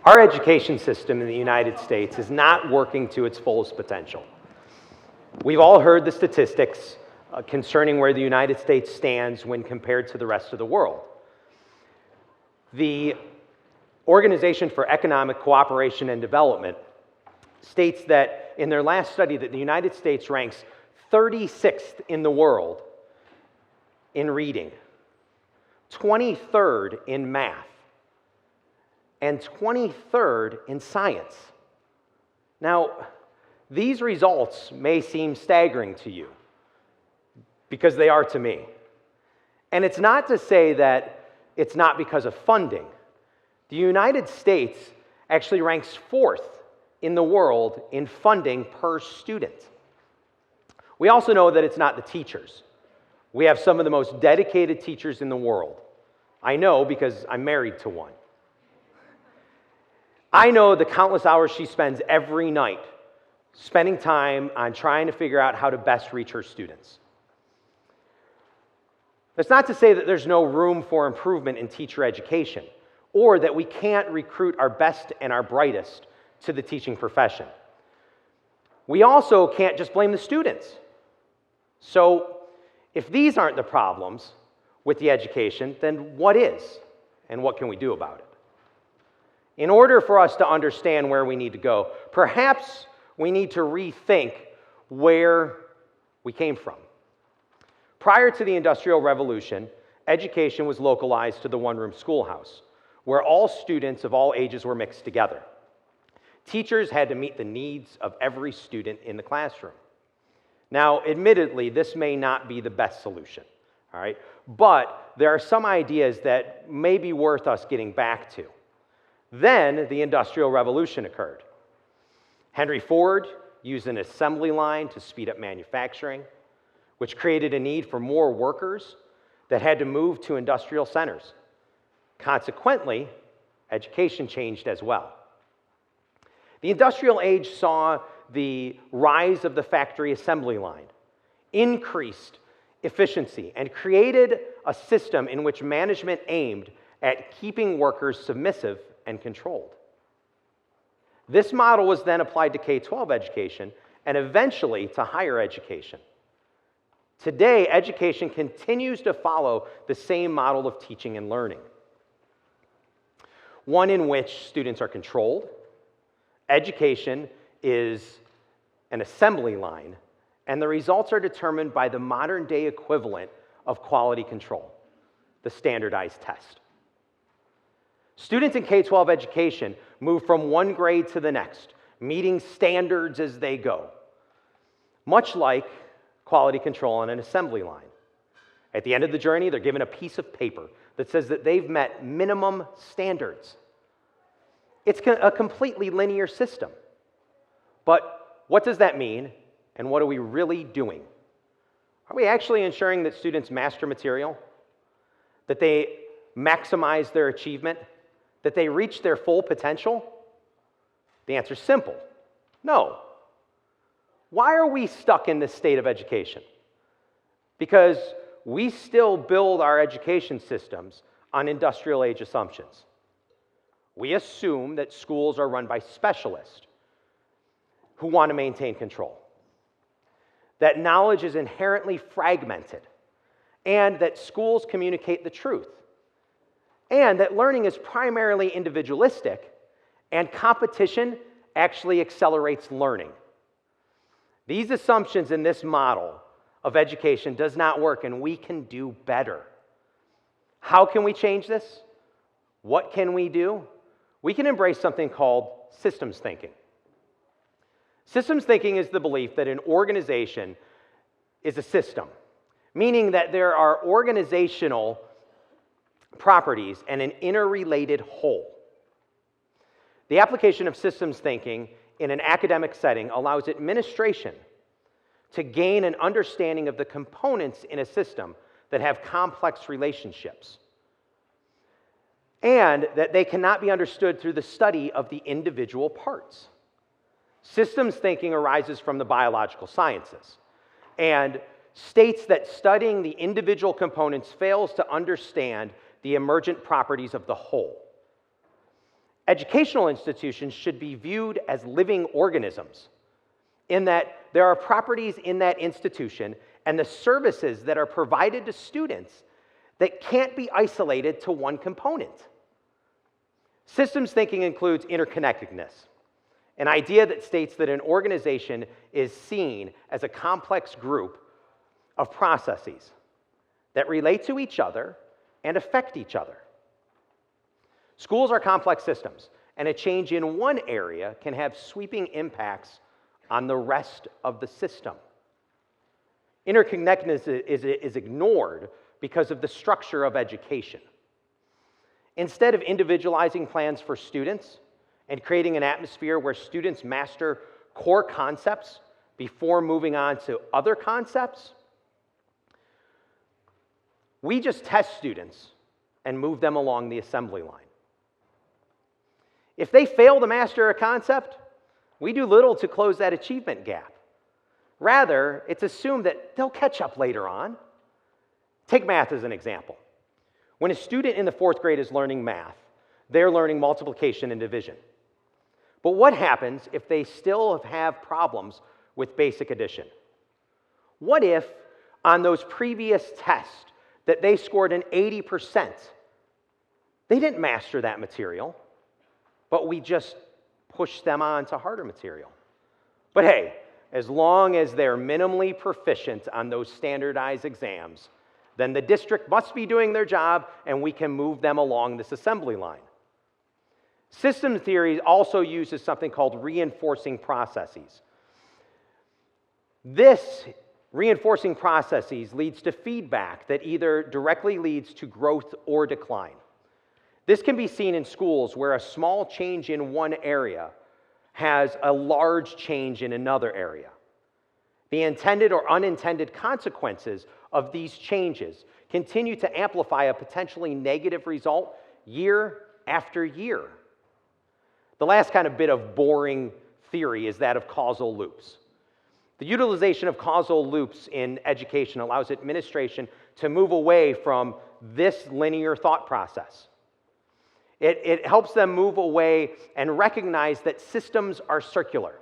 Our education system in the United States is not working to its fullest potential. We've all heard the statistics concerning where the United States stands when compared to the rest of the world. The Organization for Economic Cooperation and Development states that in their last study that the United States ranks 36th in the world in reading, 23rd in math, and 23rd in science. Now, these results may seem staggering to you, because they are to me. And it's not to say that it's not because of funding. The United States actually ranks 4th in the world in funding per student. We also know that it's not the teachers. We have some of the most dedicated teachers in the world. I know because I'm married to one. I know the countless hours she spends every night spending time on trying to figure out how to best reach her students. That's not to say that there's no room for improvement in teacher education, or that we can't recruit our best and our brightest to the teaching profession. We also can't just blame the students. So, if these aren't the problems with the education, then what is? And what can we do about it? In order for us to understand where we need to go, perhaps we need to rethink where we came from. Prior to the Industrial Revolution, education was localized to the one-room schoolhouse, where all students of all ages were mixed together. Teachers had to meet the needs of every student in the classroom. Now, admittedly, this may not be the best solution, all right? But there are some ideas that may be worth us getting back to. Then the Industrial Revolution occurred. Henry Ford used an assembly line to speed up manufacturing, which created a need for more workers that had to move to industrial centers. Consequently, education changed as well. The industrial age saw the rise of the factory assembly line, increased efficiency, and created a system in which management aimed at keeping workers submissive and controlled. This model was then applied to K-12 education and eventually to higher education. Today, education continues to follow the same model of teaching and learning, one in which students are controlled. Education is an assembly line, and the results are determined by the modern-day equivalent of quality control, the standardized test. Students in K-12 education move from one grade to the next, meeting standards as they go, much like quality control on an assembly line. At the end of the journey, they're given a piece of paper that says that they've met minimum standards. It's a completely linear system. But what does that mean, and what are we really doing? Are we actually ensuring that students master material, that they maximize their achievement, that they reach their full potential? The answer is simple: no. Why are we stuck in this state of education? Because we still build our education systems on industrial age assumptions. We assume that schools are run by specialists who want to maintain control, that knowledge is inherently fragmented, and that schools communicate the truth, and that learning is primarily individualistic, and competition actually accelerates learning. These assumptions in this model of education does not work, and we can do better. How can we change this? What can we do? We can embrace something called systems thinking. Systems thinking is the belief that an organization is a system, meaning that there are organizational properties and an interrelated whole. The application of systems thinking in an academic setting allows administration to gain an understanding of the components in a system that have complex relationships, and that they cannot be understood through the study of the individual parts. Systems thinking arises from the biological sciences and states that studying the individual components fails to understand the emergent properties of the whole. Educational institutions should be viewed as living organisms in that there are properties in that institution and the services that are provided to students that can't be isolated to one component. Systems thinking includes interconnectedness, an idea that states that an organization is seen as a complex group of processes that relate to each other and affect each other. Schools are complex systems, and a change in one area can have sweeping impacts on the rest of the system. Interconnectedness is ignored because of the structure of education. Instead of individualizing plans for students and creating an atmosphere where students master core concepts before moving on to other concepts, we just test students and move them along the assembly line. If they fail to master a concept, we do little to close that achievement gap. Rather, it's assumed that they'll catch up later on. Take math as an example. When a student in the 4th grade is learning math, they're learning multiplication and division. But what happens if they still have problems with basic addition? What if on those previous tests that they scored an 80%, they didn't master that material, but we just pushed them on to harder material? But hey, as long as they're minimally proficient on those standardized exams, then the district must be doing their job and we can move them along this assembly line. System theory also uses something called reinforcing processes. This reinforcing processes leads to feedback that either directly leads to growth or decline. This can be seen in schools where a small change in one area has a large change in another area. The intended or unintended consequences of these changes continue to amplify a potentially negative result year after year. The last kind of bit of boring theory is that of causal loops. The utilization of causal loops in education allows administration to move away from this linear thought process. It helps them move away and recognize that systems are circular.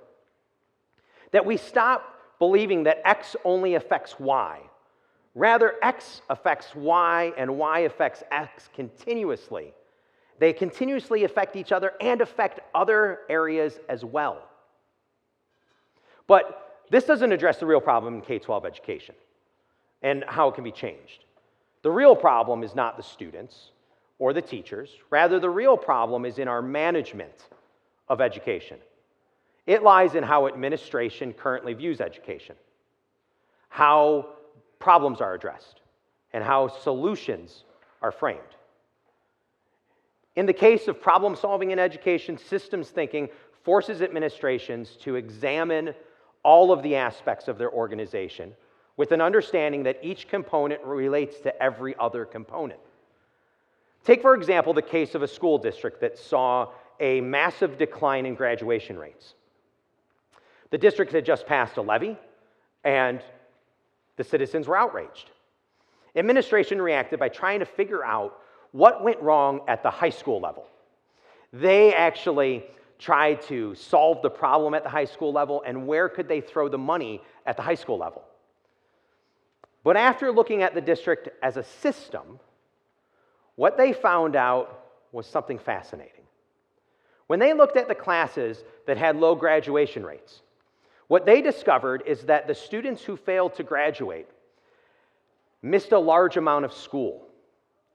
That we stop believing that X only affects Y. Rather, X affects Y and Y affects X continuously. They continuously affect each other and affect other areas as well. But this doesn't address the real problem in K-12 education and how it can be changed. The real problem is not the students or the teachers. Rather, the real problem is in our management of education. It lies in how administration currently views education, how problems are addressed, and how solutions are framed. In the case of problem solving in education, systems thinking forces administrations to examine all of the aspects of their organization with an understanding that each component relates to every other component. Take, for example, the case of a school district that saw a massive decline in graduation rates. The district had just passed a levy, and the citizens were outraged. Administration reacted by trying to figure out what went wrong at the high school level. They actually tried to solve the problem at the high school level and where could they throw the money at the high school level. But after looking at the district as a system, what they found out was something fascinating. When they looked at the classes that had low graduation rates, what they discovered is that the students who failed to graduate missed a large amount of school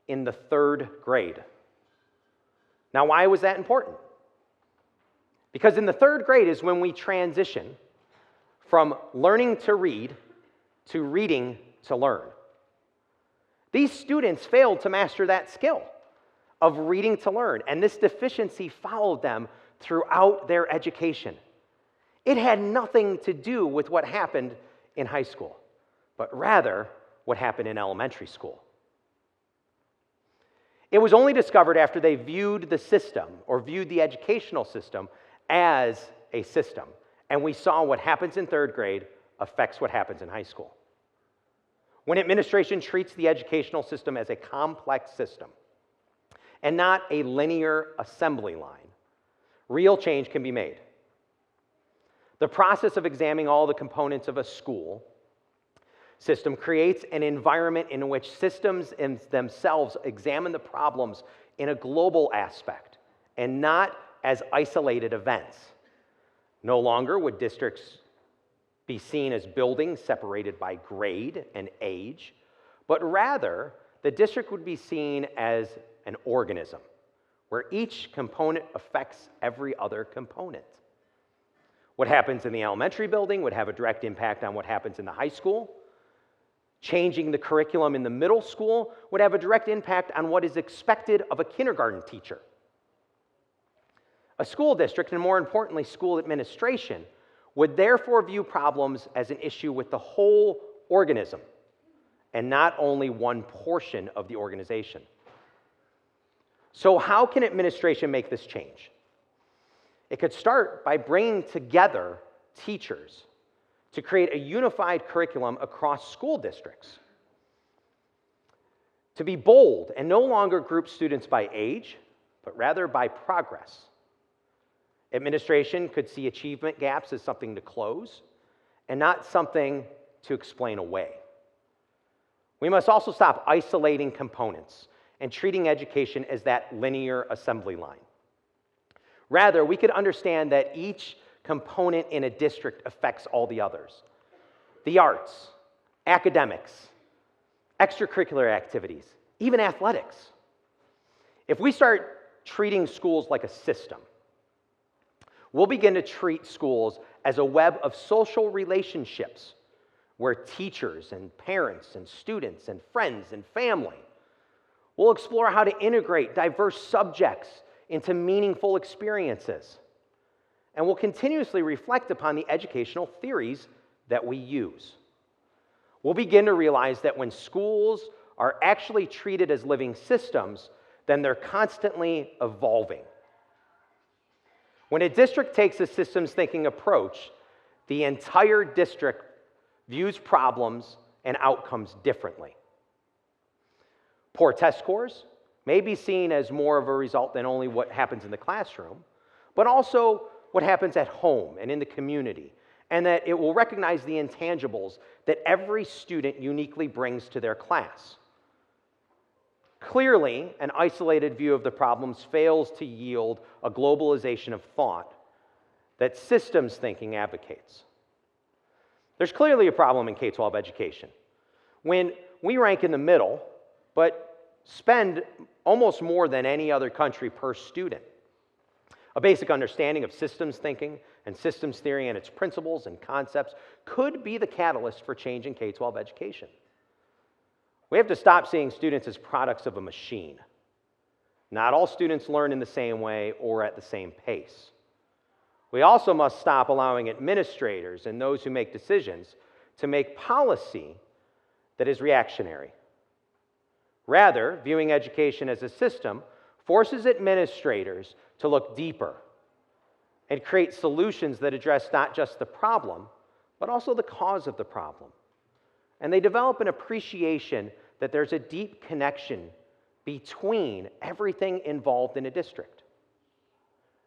in the 3rd grade. Now, why was that important? Because in the 3rd grade is when we transition from learning to read to reading to learn. These students failed to master that skill of reading to learn, and this deficiency followed them throughout their education. It had nothing to do with what happened in high school, but rather what happened in elementary school. It was only discovered after they viewed the system or viewed the educational system as a system, and we saw what happens in 3rd grade affects what happens in high school. When administration treats the educational system as a complex system and not a linear assembly line, real change can be made. The process of examining all the components of a school system creates an environment in which systems in themselves examine the problems in a global aspect and not as isolated events. No longer would districts be seen as buildings separated by grade and age, but rather the district would be seen as an organism where each component affects every other component. What happens in the elementary building would have a direct impact on what happens in the high school. Changing the curriculum in the middle school would have a direct impact on what is expected of a kindergarten teacher. A school district, and more importantly, school administration, would therefore view problems as an issue with the whole organism and not only one portion of the organization. So how can administration make this change? It could start by bringing together teachers to create a unified curriculum across school districts. To be bold and no longer group students by age, but rather by progress. Administration could see achievement gaps as something to close and not something to explain away. We must also stop isolating components and treating education as that linear assembly line. Rather, we could understand that each component in a district affects all the others. The arts, academics, extracurricular activities, even athletics. If we start treating schools like a system, we'll begin to treat schools as a web of social relationships where teachers and parents and students and friends and family will explore how to integrate diverse subjects into meaningful experiences. And we'll continuously reflect upon the educational theories that we use. We'll begin to realize that when schools are actually treated as living systems, then they're constantly evolving. When a district takes a systems thinking approach, the entire district views problems and outcomes differently. Poor test scores may be seen as more of a result than only what happens in the classroom, but also what happens at home and in the community, and that it will recognize the intangibles that every student uniquely brings to their class. Clearly, an isolated view of the problems fails to yield a globalization of thought that systems thinking advocates. There's clearly a problem in K-12 education. When we rank in the middle, but spend almost more than any other country per student. A basic understanding of systems thinking and systems theory and its principles and concepts could be the catalyst for change in K-12 education. We have to stop seeing students as products of a machine. Not all students learn in the same way or at the same pace. We also must stop allowing administrators and those who make decisions to make policy that is reactionary. Rather, viewing education as a system forces administrators to look deeper and create solutions that address not just the problem, but also the cause of the problem. And they develop an appreciation that there's a deep connection between everything involved in a district.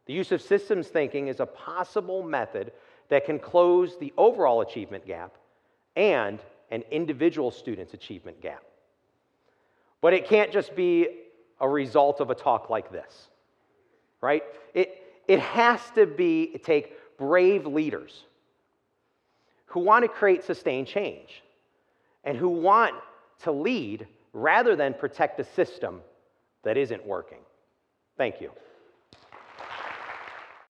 The use of systems thinking is a possible method that can close the overall achievement gap and an individual student's achievement gap. But it can't just be a result of a talk like this, right? It has to take brave leaders who want to create sustained change and who want to lead rather than protect a system that isn't working. Thank you.